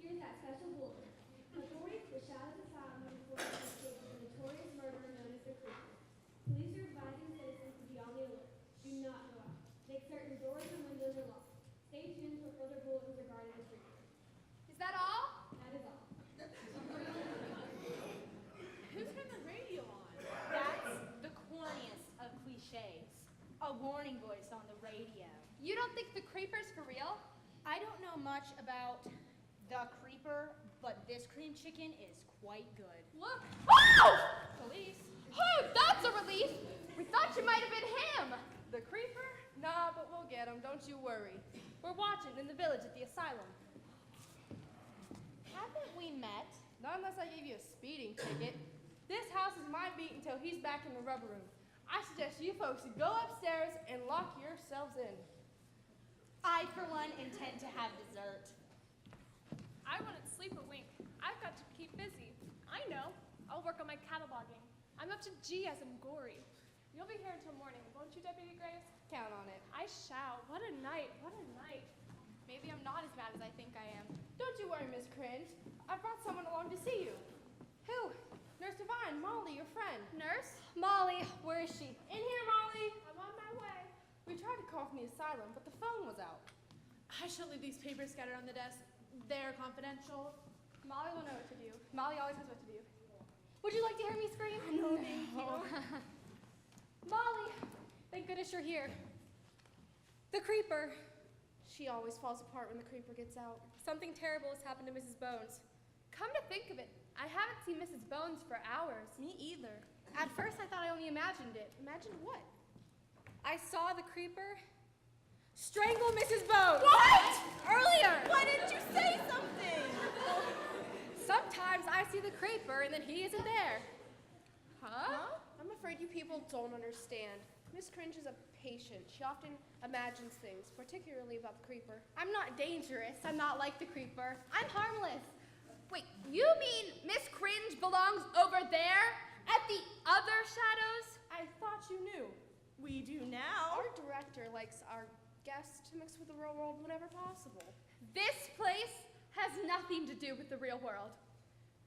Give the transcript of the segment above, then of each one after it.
Here's that special bulletin. Authorities wish out of asylum before the case of the notorious murderer known as the Creeper. Police are advising citizens to be on the alert. Do not go out. Make certain doors and windows are locked. Stay tuned for further bulletins regarding the Creeper. Is that all? That is all. Who's got the radio on? That's the corniest of cliches. A warning voice on the radio. You don't think the Creeper's for real? I don't know much about the Creeper, but this cream chicken is quite good. Look. Oh! Police. Oh, that's a relief. We thought you might have been him. The Creeper? Nah, but we'll get him, don't you worry. We're watching in the village at the asylum. Haven't we met? Not unless I gave you a speeding ticket. This house is my beat until he's back in the rubber room. I suggest you folks go upstairs and lock yourselves in. I, for one, intend to have dessert. I wouldn't sleep a wink. I've got to keep busy. I know. I'll work on my cataloging. I'm up to G as in gory. You'll be here until morning, won't you, Deputy Graves? Count on it. I shall. What a night. What a night. Maybe I'm not as bad as I think I am. Don't you worry, Miss Cringe. I brought someone along to see you. Who? Nurse Divine, Molly, your friend. Nurse? Molly, where is she? In here, Molly. I'm on my way. We tried to call from the asylum, but the phone was out. I shall leave these papers scattered on the desk. They're confidential. Molly will know what to do. Molly always knows what to do. Would you like to hear me scream? No, thank you. Molly, thank goodness you're here. The Creeper. She always falls apart when the Creeper gets out. Something terrible has happened to Mrs. Bones. Come to think of it, I haven't seen Mrs. Bones for hours. Me either. At first, I thought I only imagined it. Imagined what? I saw the Creeper strangle Mrs. Bones. What? Earlier. Why didn't you say something? Sometimes I see the Creeper and then he isn't there. Huh? I'm afraid you people don't understand. Miss Cringe is a patient. She often imagines things, particularly about the Creeper. I'm not dangerous. I'm not like the Creeper. I'm harmless. Wait, you mean Miss Cringe belongs over there at the other shadows? I thought you knew. We do now. Our director likes our guests to mix with the real world whenever possible. This place has nothing to do with the real world.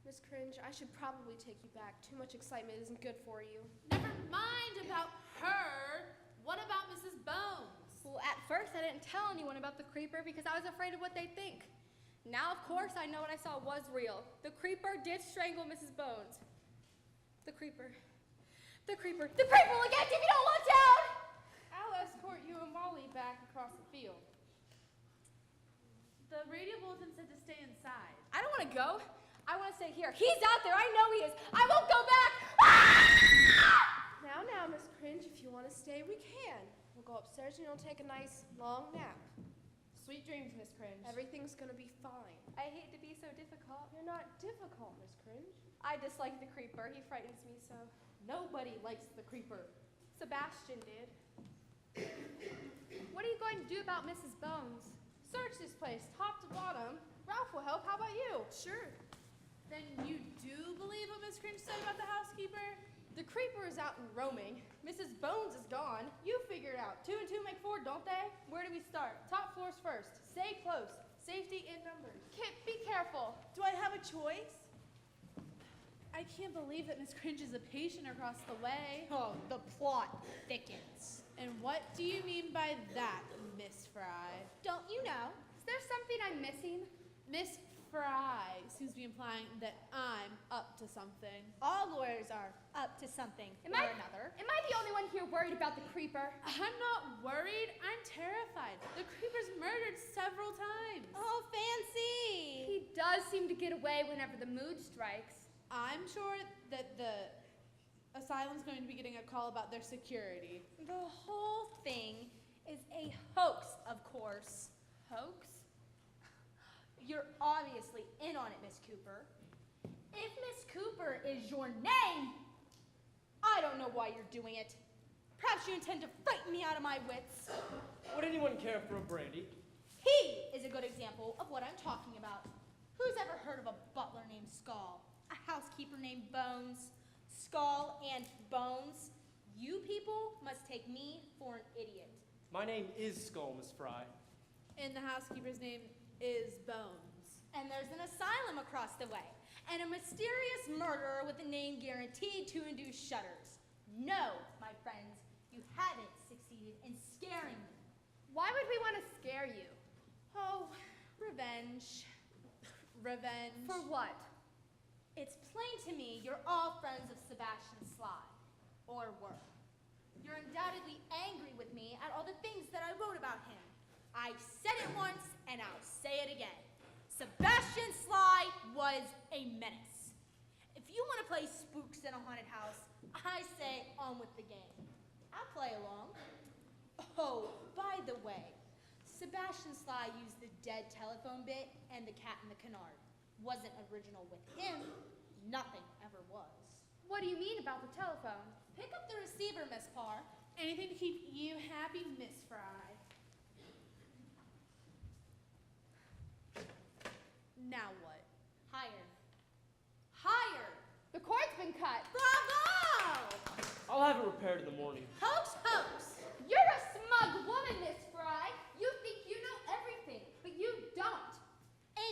Miss Cringe, I should probably take you back. Too much excitement isn't good for you. Never mind about her. What about Mrs. Bones? Well, at first I didn't tell anyone about the Creeper because I was afraid of what they'd think. Now, of course, I know what I saw was real. The Creeper did strangle Mrs. Bones. The Creeper. The Creeper. The Creeper will get you if you don't watch out! I'll escort you and Molly back across the field. The radio bulletin said to stay inside. I don't want to go. I want to stay here. He's out there. I know he is. I won't go back. Now, Miss Cringe, if you want to stay, we can. We'll go upstairs and you'll take a nice, long nap. Sweet dreams, Miss Cringe. Everything's gonna be fine. I hate to be so difficult. You're not difficult, Miss Cringe. I dislike the Creeper. He frightens me so. Nobody likes the Creeper. Sebastian did. What are you going to do about Mrs. Bones? Search this place, top to bottom. Ralph will help. How about you? Sure. Then you do believe what Miss Cringe said about the housekeeper? The Creeper is out and roaming. Mrs. Bones is gone. You figure it out. 2 and 2 make 4, don't they? Where do we start? Top floors first. Stay close. Safety in numbers. Kit, be careful. Do I have a choice? I can't believe that Miss Cringe is a patient across the way. Oh, the plot thickens. And what do you mean by that, Miss Fry? Don't you know? Is there something I'm missing? Miss Fry seems to be implying that I'm up to something. All lawyers are up to something Am or I another. Am I the only one here worried about the Creeper? I'm not worried, I'm terrified. The Creeper's murdered several times. Oh, fancy. He does seem to get away whenever the mood strikes. I'm sure that the asylum's going to be getting a call about their security. The whole thing is a hoax, of course. Hoax? You're obviously in on it, Miss Cooper. If Miss Cooper is your name, I don't know why you're doing it. Perhaps you intend to frighten me out of my wits. Would anyone care for a brandy? He is a good example of what I'm talking about. Who's ever heard of a butler named Skull? A housekeeper named Bones? Skull and Bones? You people must take me for an idiot. My name is Skull, Miss Fry. And the housekeeper's name is Bones. and there's an asylum across the way, and a mysterious murderer with a name guaranteed to induce shudders. No, my friends, you haven't succeeded in scaring me. Why would we want to scare you? Oh, revenge. Revenge. For what? It's plain to me you're all friends of Sebastian Sly, or were. You're undoubtedly angry with me at all the things that I wrote about him. I said it once, and I'll say it again. Sebastian Sly was a menace. If you want to play spooks in a haunted house, I say on with the game. I'll play along. Oh, by the way, Sebastian Sly used the dead telephone bit and the cat in the canard. Wasn't original with him. Nothing ever was. What do you mean about the telephone? Pick up the receiver, Miss Parr. Anything to keep you happy, Miss Fry. Now what? Higher. Higher! The cord's been cut. Bravo! I'll have it repaired in the morning. Hoax, hoax! You're a smug woman, Miss Fry. You think you know everything, but you don't.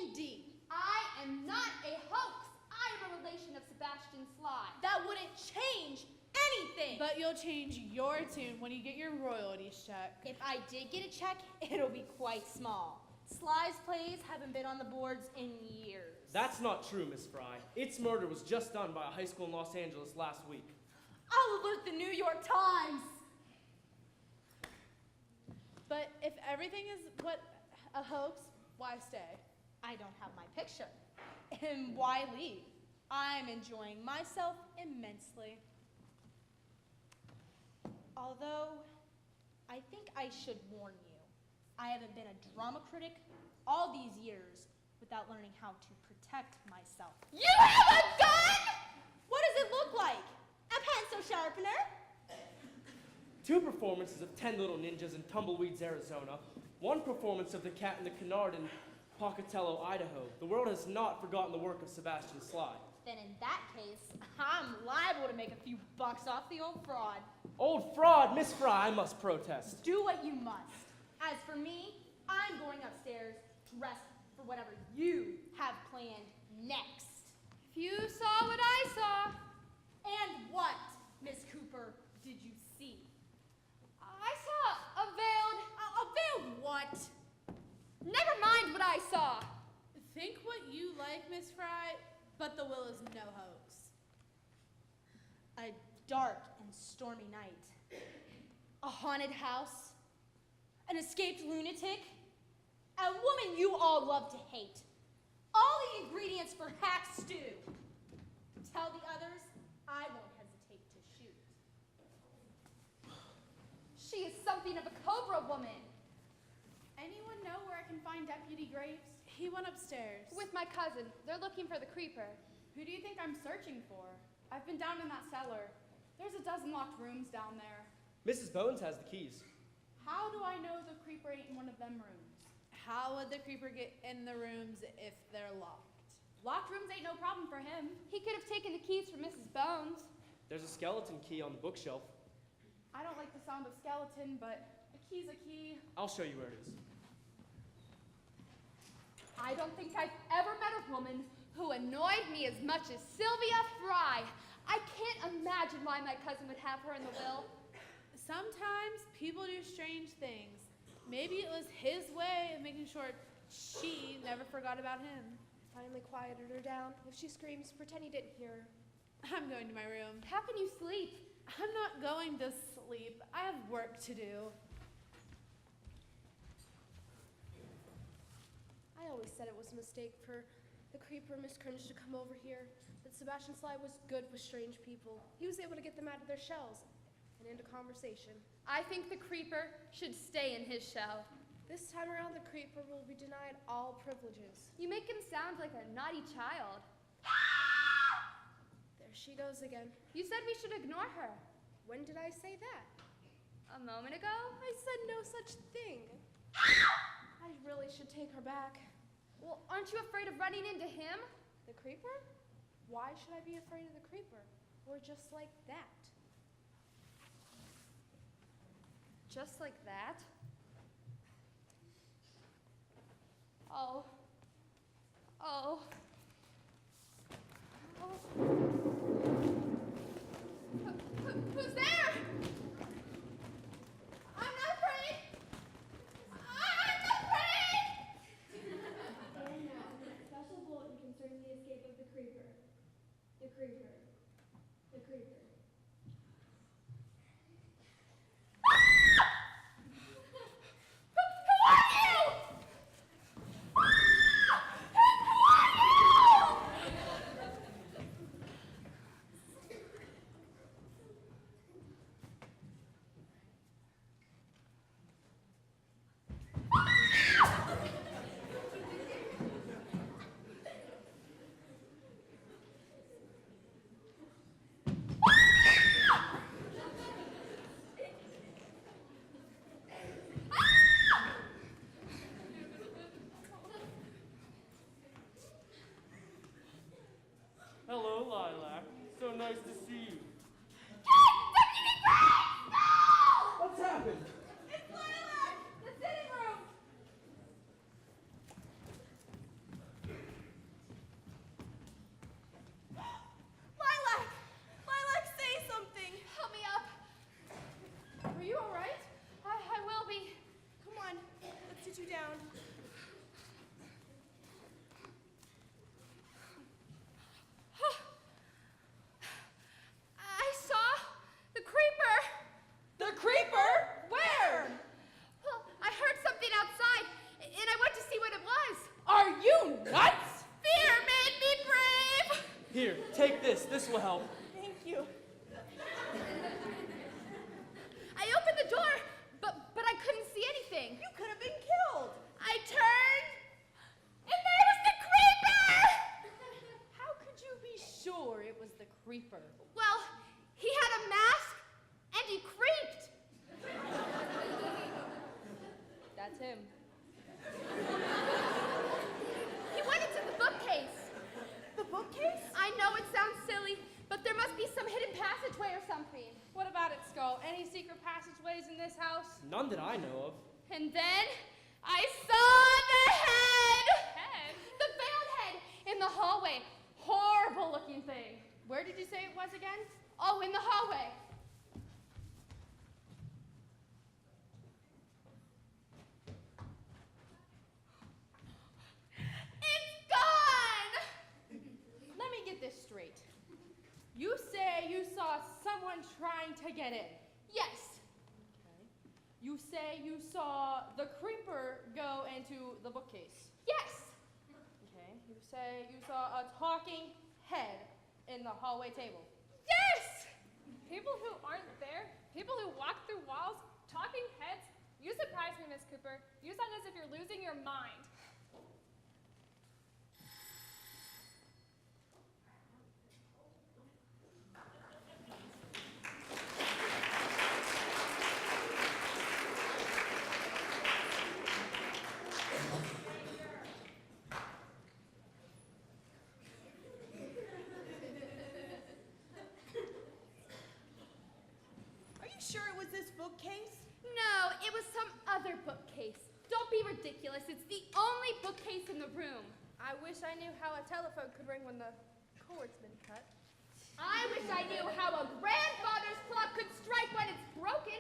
Indeed. I am not a hoax. I am a relation of Sebastian Sly. That wouldn't change anything. But you'll change your tune when you get your royalties check. If I did get a check, it'll be quite small. Sly's plays haven't been on the boards in years. That's not true, Miss Fry. Its murder was just done by a high school in Los Angeles last week. I'll alert the New York Times. But if everything is what a hoax, why stay? I don't have my picture. And why leave? I'm enjoying myself immensely. Although, I think I should warn you. I haven't been a drama critic all these years without learning how to protect myself. You have a gun? What does it look like? A pencil sharpener? 2 performances of 10 Little Ninjas in Tumbleweeds, Arizona. 1 performance of The Cat in the Canard in Pocatello, Idaho. The world has not forgotten the work of Sebastian Sly. Then in that case, I'm liable to make a few bucks off the old fraud. Old fraud, Miss Fry, I must protest. Do what you must. As for me, I'm going upstairs to rest for whatever you have planned next. If you saw what I saw. And what, Miss Cooper, did you see? I saw a veiled. A veiled what? Never mind what I saw. Think what you like, Miss Fry, but the will is no hoax. A dark and stormy night. A haunted house. An escaped lunatic. A woman you all love to hate. All the ingredients for hack stew. Tell the others I won't hesitate to shoot. She is something of a cobra woman. Anyone know where I can find Deputy Graves? He went upstairs. With my cousin. They're looking for the creeper. Who do you think I'm searching for? I've been down in that cellar. There's a dozen locked rooms down there. Mrs. Bones has the keys. How do I know the creeper ain't in one of them rooms? How would the creeper get in the rooms if they're locked? Locked rooms ain't no problem for him. He could have taken the keys from Mrs. Bones. There's a skeleton key on the bookshelf. I don't like the sound of skeleton, but a key's a key. I'll show you where it is. I don't think I've ever met a woman who annoyed me as much as Sylvia Fry. I can't imagine why my cousin would have her in the will. Sometimes people do strange things. Maybe it was his way of making sure she never forgot about him. Finally quieted her down. If she screams, pretend you didn't hear her. I'm going to my room. How can you sleep? I'm not going to sleep. I have work to do. I always said it was a mistake for the creeper Miss Cringe to come over here. That Sebastian Sly was good with strange people. He was able to get them out of their shells and into conversation. I think the creeper should stay in his shell. This time around, the creeper will be denied all privileges. You make him sound like a naughty child. There she goes again. You said we should ignore her. When did I say that? A moment ago? I said no such thing. I really should take her back. Well, aren't you afraid of running into him? The creeper? Why should I be afraid of the creeper? Or just like that? Just like that? Oh, Oh. Who's there? I'm not afraid. I'm not afraid. And now, special bulletin concerning the escape of the creeper. The creeper. The creeper. Hello, Lilac. So nice to see you. What's happened? It's Lilac! The sitting room! Lilac! Lilac, say something! Help me up. Are you all right? I will be. Come on, let's sit you down. I saw the creeper. The creeper? Where? Well, I heard something outside, and I went to see what it was. Are you nuts? Fear made me brave. Here, take this. This will help. Thank you. I opened the door, but I couldn't see anything. You could have been killed. I turned, and there was the creeper. How could you be sure it was the creeper? Well, he had a mask, and he creeped. That's him. He went into the bookcase. The bookcase? I know it sounds silly, but there must be some hidden passageway or something. What about it, Skull? Any secret passageways in this house? None that I know of. And then I saw the head! Head? The veiled head in the hallway. Horrible looking thing. Where did you say it was again? Oh, in the hallway. It's gone! Let me get this straight. You say you saw someone trying to get in. Yes. Okay. You say you saw the creeper go into the bookcase. Yes. Okay. You say you saw a talking head in the hallway table. Yes! People who aren't there, people who walk through walls, talking heads. You surprise me, Miss Cooper. You sound as if you're losing your mind. Are you sure it was this bookcase? No, it was some other bookcase. Don't be ridiculous. It's the only bookcase in the room. I wish I knew how a telephone could ring when the cord's been cut. I wish I knew how a grandfather's clock could strike when it's broken.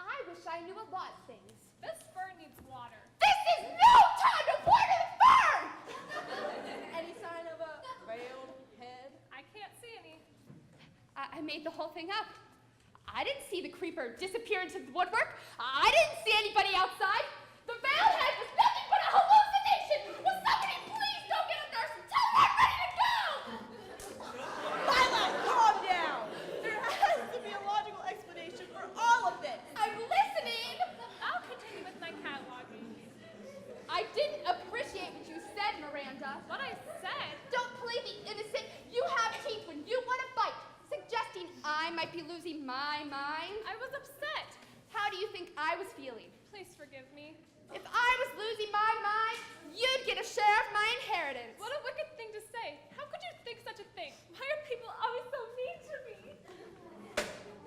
I wish I knew a lot of things. This fern needs water. This is no time to water the fern! Any sign of a veiled head? I can't see any. I made the whole thing up. I didn't see the creeper disappear into the woodwork. I didn't see anybody outside. The veiled head was nothing but a hallucination. Will somebody please go get a nurse and tell them I'm ready to go? Lilac, calm down! There has to be a logical explanation for all of this. I'm listening. I'll continue with my cataloging. I didn't appreciate what you said, Miranda. What I said? Don't play the innocent. You have teeth when you want to fight, suggesting I might be losing my mind. I was upset. How do you think I was feeling? Please forgive me. If I was losing my mind, you'd get a share of my inheritance. What a wicked thing to say. How could you think such a thing? Why are people always so mean to me?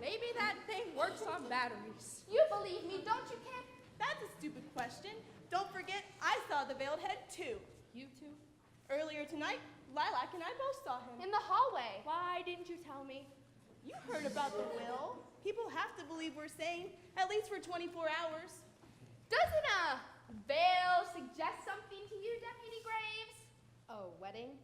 Maybe that thing works on batteries. You believe me, don't you, Kent? That's a stupid question. Don't forget, I saw the veiled head too. You two? Earlier Earlier tonight, Lilac and I both saw him. In the hallway. Why didn't you tell me? You heard about the will. People have to believe we're sane, at least for 24 hours. Doesn't a veil suggest something to you, Deputy Graves? A wedding?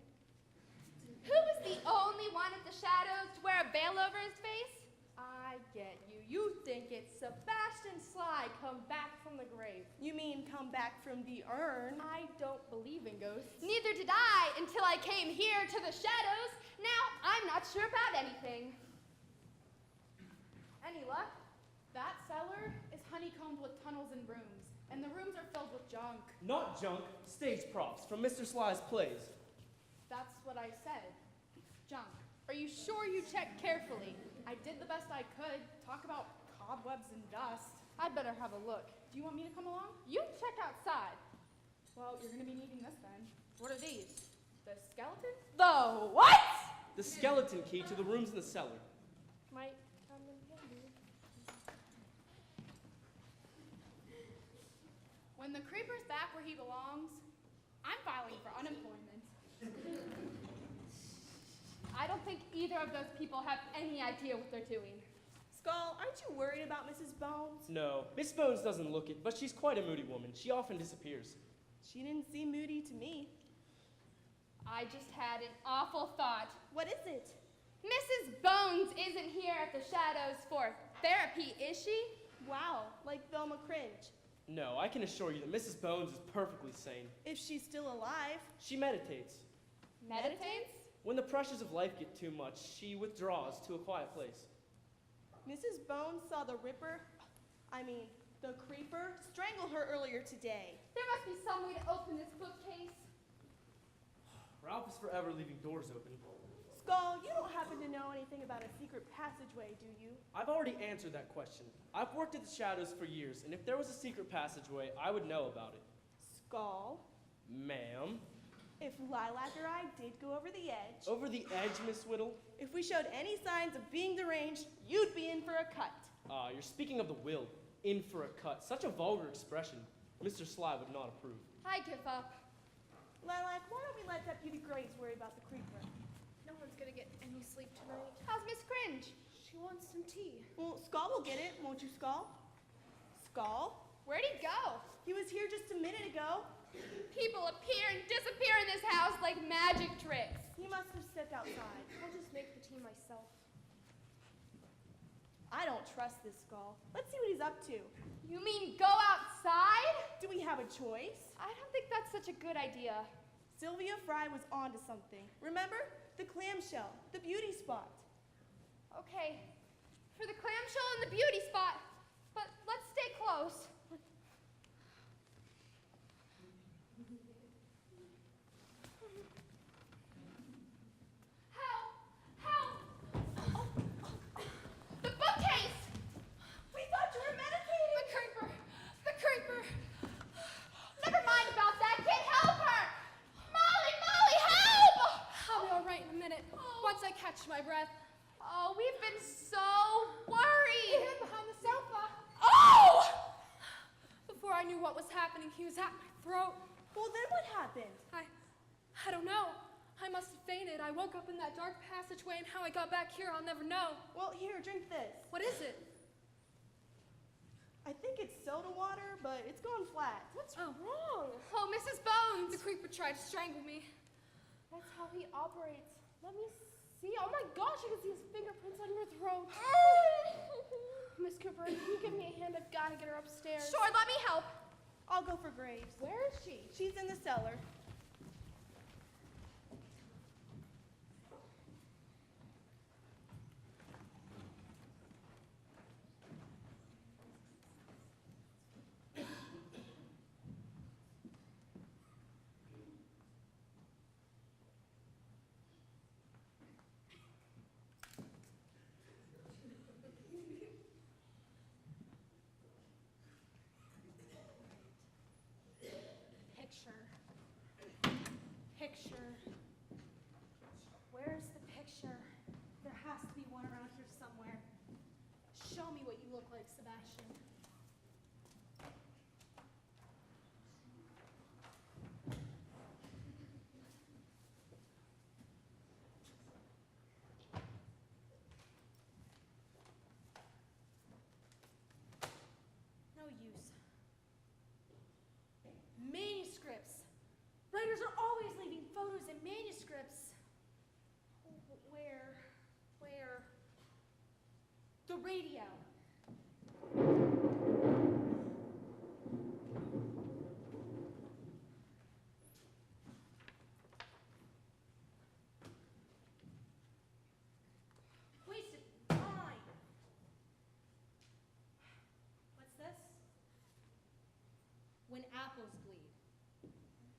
Who was the only one of the shadows to wear a veil over his face? I get you. You think it's Sebastian Sly come back from the grave. You mean come back from the urn? I don't believe in ghosts. Neither did I until I came here to the shadows. Now I'm not sure about anything. Any luck? That cellar is honeycombed with tunnels and rooms, and the rooms are filled with junk. Not junk, stage props from Mr. Sly's plays. That's what I said. Junk. Are you sure you checked carefully? I did the best I could. Talk about cobwebs and dust. I'd better have a look. Do you want me to come along? You check outside. Well, you're gonna be needing this then. What are these? The skeleton? The what? The skeleton key to the rooms in the cellar. Might come in handy. When the creeper's back where he belongs, I'm filing for unemployment. I don't think either of those people have any idea what they're doing. Skull, aren't you worried about Mrs. Bones? No, Miss Bones doesn't look it, but she's quite a moody woman. She often disappears. She didn't seem moody to me. I just had an awful thought. What is it? Mrs. Bones isn't here at the shadows for therapy, is she? Wow, like Velma Cringe. No, I can assure you that Mrs. Bones is perfectly sane. If she's still alive. She meditates. Meditates? When the pressures of life get too much, she withdraws to a quiet place. Mrs. Bones saw the creeper, strangle her earlier today. There must be some way to open this bookcase. Ralph is forever leaving doors open. Skull, you don't happen to know anything about a secret passageway, do you? I've already answered that question. I've worked at the shadows for years, and if there was a secret passageway, I would know about it. Skull, Ma'am? if Lilac or I did go over the edge, Over the edge, Miss Whittle? if we showed any signs of being deranged, you'd be in for a cut. You're speaking of the will. In for a cut. Such a vulgar expression. Mr. Sly would not approve. I give up. Lilac, why don't we let Deputy Graves worry about the creeper? No one's gonna get any sleep tonight. How's Miss Cringe? She wants some tea. Well, Skull will get it, won't you, Skull? Skull? Where'd he go? He was here just a minute ago. People appear and disappear in this house like magic tricks. He must have stepped outside. I'll just make the tea myself. I don't trust this Skull. Let's see what he's up to. You mean go outside? Do we have a choice? I don't think that's such a good idea. Sylvia Fry was onto something. Remember? The clamshell, the beauty spot. Okay, for the clamshell and the beauty spot, but let's stay close. Help! Help! The bookcase! We thought you were meditating. The creeper! The creeper! Never mind about that, kid, help her! Molly, Molly, help! I'll be all right in a minute. Once I catch my breath. Oh, we've been so worried. Hid behind the sofa. Oh! Before I knew what was happening, he was at my throat. Well, then what happened? I don't know. I must have fainted. I woke up in that dark passageway, and how I got back here, I'll never know. Well, here, drink this. What is it? I think it's soda water, but it's gone flat. What's wrong? Oh, Mrs. Bones. The creeper tried to strangle me. That's how he operates. Let me see. Oh my gosh, I can see his fingerprints on your throat. Miss Cooper, can you give me a hand? I've got to get her upstairs. Sure, let me help. I'll go for Graves. Where is she? She's in the cellar. Picture. radio. Wasted time. What's this? When Apples Bleed.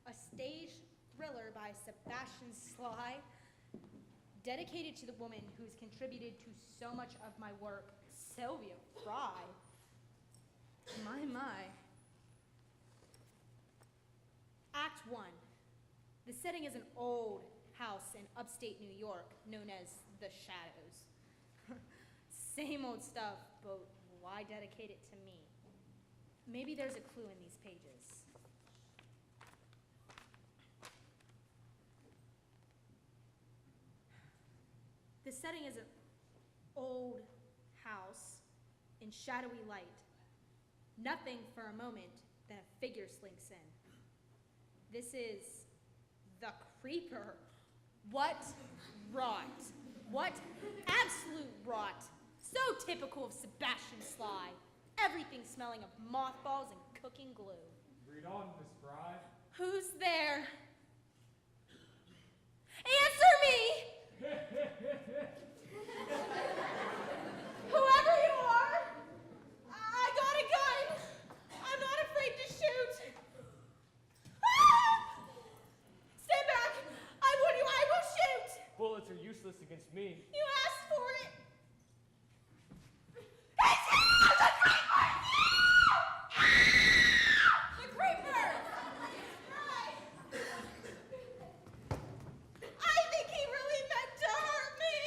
A stage thriller by Sebastian Sly, dedicated to the woman who's contributed to so much of my work, Sylvia Fry. My. Act 1. The setting is an old house in upstate New York known as The Shadows. Same old stuff, but why dedicate it to me? Maybe there's a clue in these pages. The setting is an old house in shadowy light. Nothing for a moment, then a figure slinks in. This is the creeper. What rot. What absolute rot. So typical of Sebastian Sly. Everything smelling of mothballs and cooking glue. Read on, Miss Fry. Who's there? Answer me! Whoever you are, I got a gun. I'm not afraid to shoot. Ah! Stand back. I will shoot. Bullets are useless against me. You asked for it. The creeper! I think he really meant to hurt me.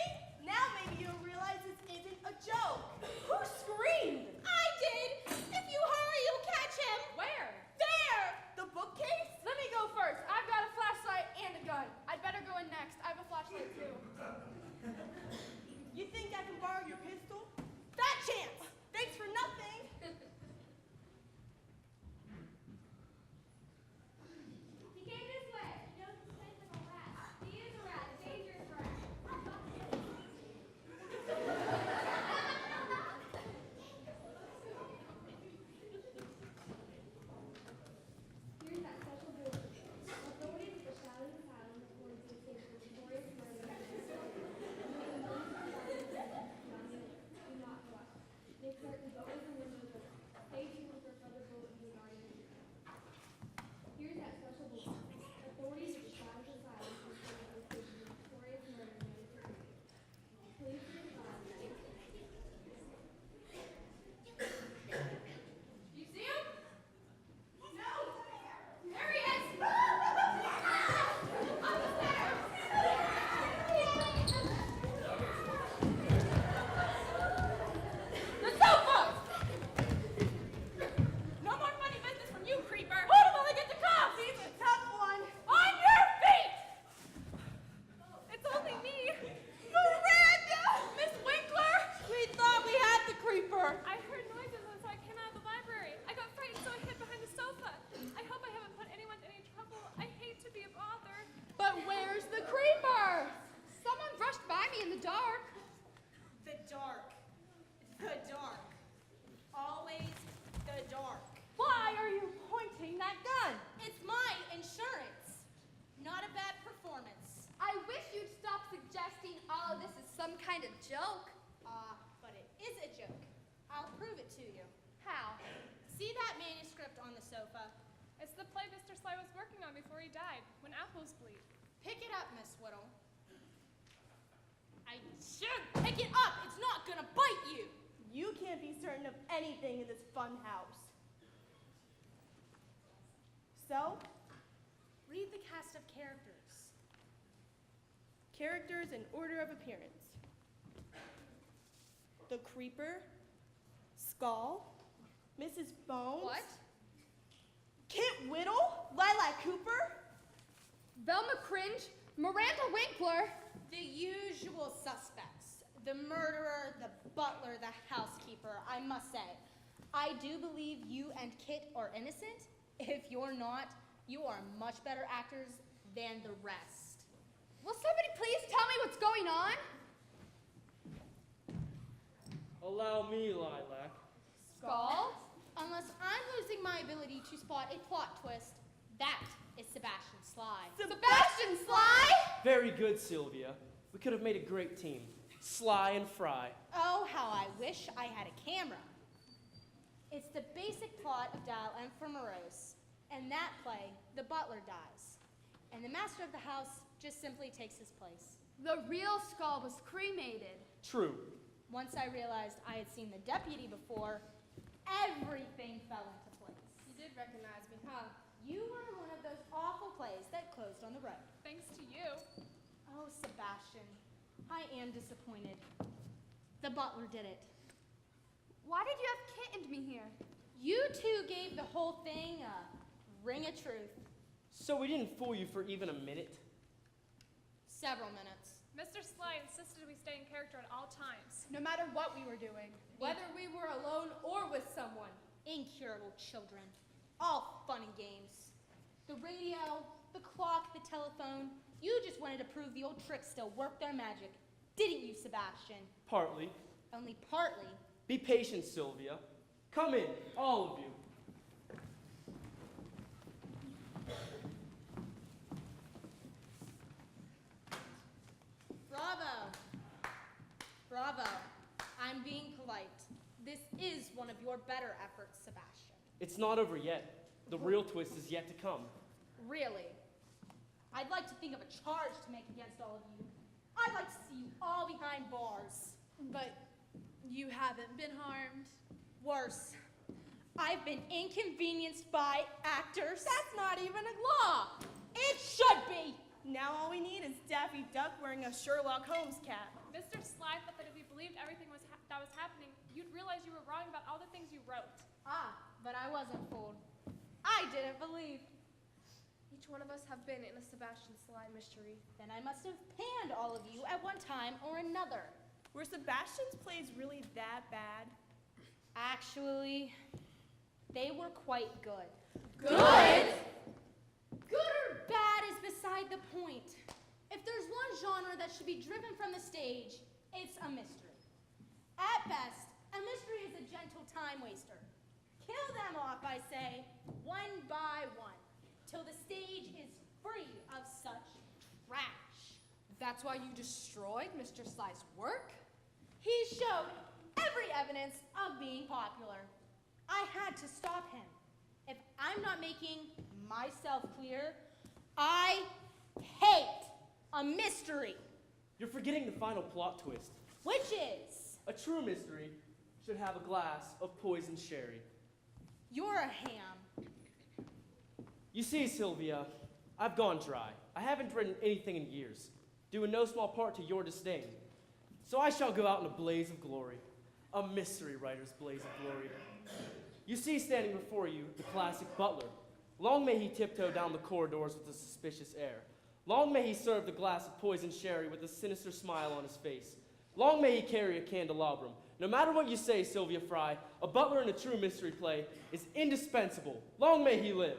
Now maybe you'll realize this isn't a joke. Who screamed? I did. If you hurry, you'll catch him. Where? There. The bookcase? Let me go first. I've got a flashlight and a gun. I'd better go in next. I have a flashlight too. You think I can borrow your pistol? That chance. Thanks for nothing. He came this way. He knows the scent of a rat. He is a rat, a dangerous rat. Here's that special board. Authorities at the Shadows Asylum reported the case of notorious murder. Do not go out. Make certain doors and windows open. Stay tuned for further bulletins regarding the shooting. Here's that special bulletin. Authorities at the Shadows Asylum reported the case of notorious murder known as the Thespians. Police are advised. You see him? No. There he is. The sofa! No more funny business from you, creeper. Hold him while I get the cops. He's a tough one. On your feet! It's only me. Miranda! Miss Winkler! We thought we had the creeper. I heard noises and so I came out of the library. I got frightened, so I hid behind the sofa. I hope I haven't put anyone to any trouble. I hate to be a bother. But where's the creeper? Someone brushed by me in the dark. The dark. The dark. Always the dark. Why are you pointing that gun? It's my insurance. Not a bad performance. I wish you'd stop suggesting all of this is some kind of joke. But it is a joke. I'll prove it to you. How? See that manuscript on the sofa? It's the play Mr. Sly was working on before he died, When Apples Bleed. Pick it up, Miss Whittle. I should pick it up. It's not gonna bite you. You can't be certain of anything in this fun house. So, Read the cast of characters. characters in order of appearance. The Creeper, Skull, Mrs. Bones. What? Kit Whittle, Lilac Cooper. Velma Cringe, Miranda Winkler. The usual suspects. The murderer, the butler, the housekeeper, I must say. I do believe you and Kit are innocent. If you're not, you are much better actors than the rest. Will somebody please tell me what's going on? Allow me, Lilac. Skull? Unless I'm losing my ability to spot a plot twist, that is Sebastian Sly. Sebastian Sly? Very good, Sylvia. We could have made a great team. Sly and Fry. Oh, how I wish I had a camera. It's the basic plot of Dial M for Morose. In that play, the butler dies, and the master of the house just simply takes his place. The real Skull was cremated. True. Once I realized I had seen the deputy before, everything fell into place. You did recognize me, huh? You were in one of those awful plays that closed on the road. Thanks to you. Oh, Sebastian, I am disappointed. The butler did it. Why did you have kittened me here? You two gave the whole thing a ring of truth. So we didn't fool you for even a minute? Several minutes. Mr. Sly insisted we stay in character at all times. No matter what we were doing, whether we were alone or with someone. Incurable children. All fun and games. The radio, the clock, the telephone. You just wanted to prove the old tricks still work their magic. Didn't you, Sebastian? Partly. Only partly. Be patient, Sylvia. Come in, all of you. Bravo. Bravo. I'm being polite. This is one of your better efforts, Sebastian. It's not over yet. The real twist is yet to come. Really. I'd like to think of a charge to make against all of you. I'd like to see you all behind bars. But you haven't been harmed. Worse, I've been inconvenienced by actors. That's not even a law. It should be. Now all we need is Daffy Duck wearing a Sherlock Holmes cap. Mr. Sly thought that if you believed everything that was happening, you'd realize you were wrong about all the things you wrote. Ah, but I wasn't fooled. I didn't believe. Each one of us have been in a Sebastian Sly mystery. Then I must have panned all of you at one time or another. Were Sebastian's plays really that bad? Actually, they were quite good. Good? Good or bad is beside the point. If there's one genre that should be driven from the stage, it's a mystery. At best, a mystery is a gentle time waster. Kill them off, I say, one by one, till the stage is free of such trash. That's why you destroyed Mr. Sly's work? He showed every evidence of being popular. I had to stop him. If I'm not making myself clear, I hate a mystery. You're forgetting the final plot twist. Which is, A true mystery should have a glass of poisoned sherry. you're a ham. You see, Sylvia, I've gone dry. I haven't written anything in years, due in no small part to your disdain. So I shall go out in a blaze of glory, a mystery writer's blaze of glory. You see standing before you the classic butler. Long may he tiptoe down the corridors with a suspicious air. Long may he serve the glass of poisoned sherry with a sinister smile on his face. Long may he carry a candelabrum. No matter what you say, Sylvia Fry, a butler in a true mystery play is indispensable. Long may he live.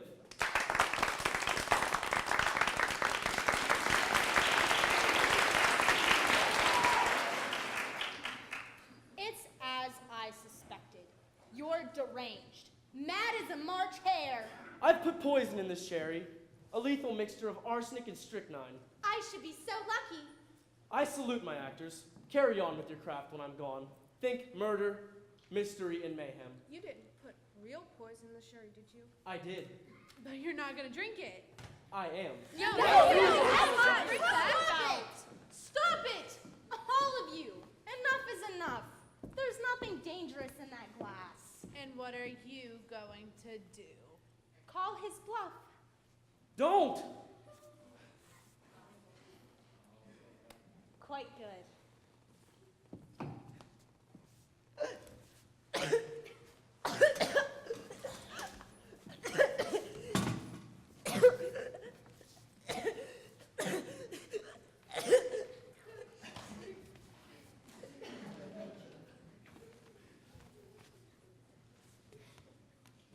It's as I suspected. You're deranged. Mad as a March hare. I've put poison in this sherry, a lethal mixture of arsenic and strychnine. I should be so lucky. I salute my actors. Carry on with your craft when I'm gone. Think murder, mystery, and mayhem. You didn't put real poison in the sherry, did you? I did. But you're not gonna drink it. I am. Stop it! All of you! Enough is enough. There's nothing dangerous in that glass. And what are you going to do? Call his bluff. Don't! Quite good.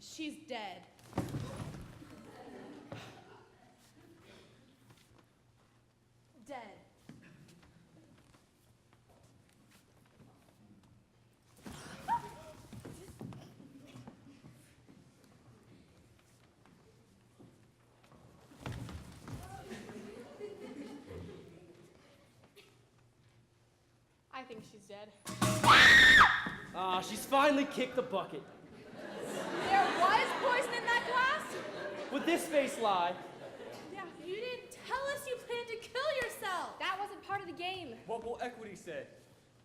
She's dead. Dead. I think she's dead. Ah, she's finally kicked the bucket. There was poison in that glass? Would this face lie? Yeah, you didn't tell us you planned to kill yourself. That wasn't part of the game. What will equity say?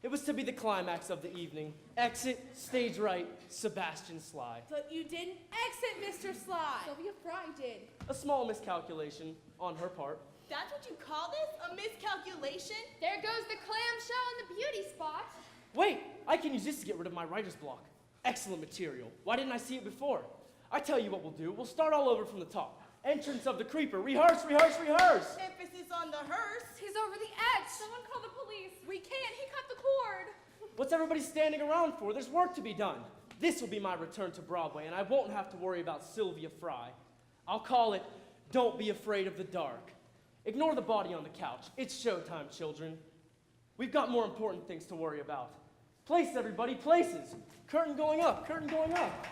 It was to be the climax of the evening. Exit, stage right, Sebastian Sly. But you didn't exit, Mr. Sly. Sylvia Fry did. A small miscalculation on her part. That's what you call this? A miscalculation? There goes the clamshell and the beauty spot. Wait, I can use this to get rid of my writer's block. Excellent material. Why didn't I see it before? I tell you what we'll do. We'll start all over from the top. Entrance of the creeper. Rehearse, rehearse, rehearse. Emphasis on the hearse. He's over the edge. Someone call the police. We can't. He cut the cord. What's everybody standing around for? There's work to be done. This will be my return to Broadway, and I won't have to worry about Sylvia Fry. I'll call it Don't Be Afraid of the Dark. Ignore the body on the couch. It's showtime, children. We've got more important things to worry about. Places, everybody, places. Curtain going up, curtain going up.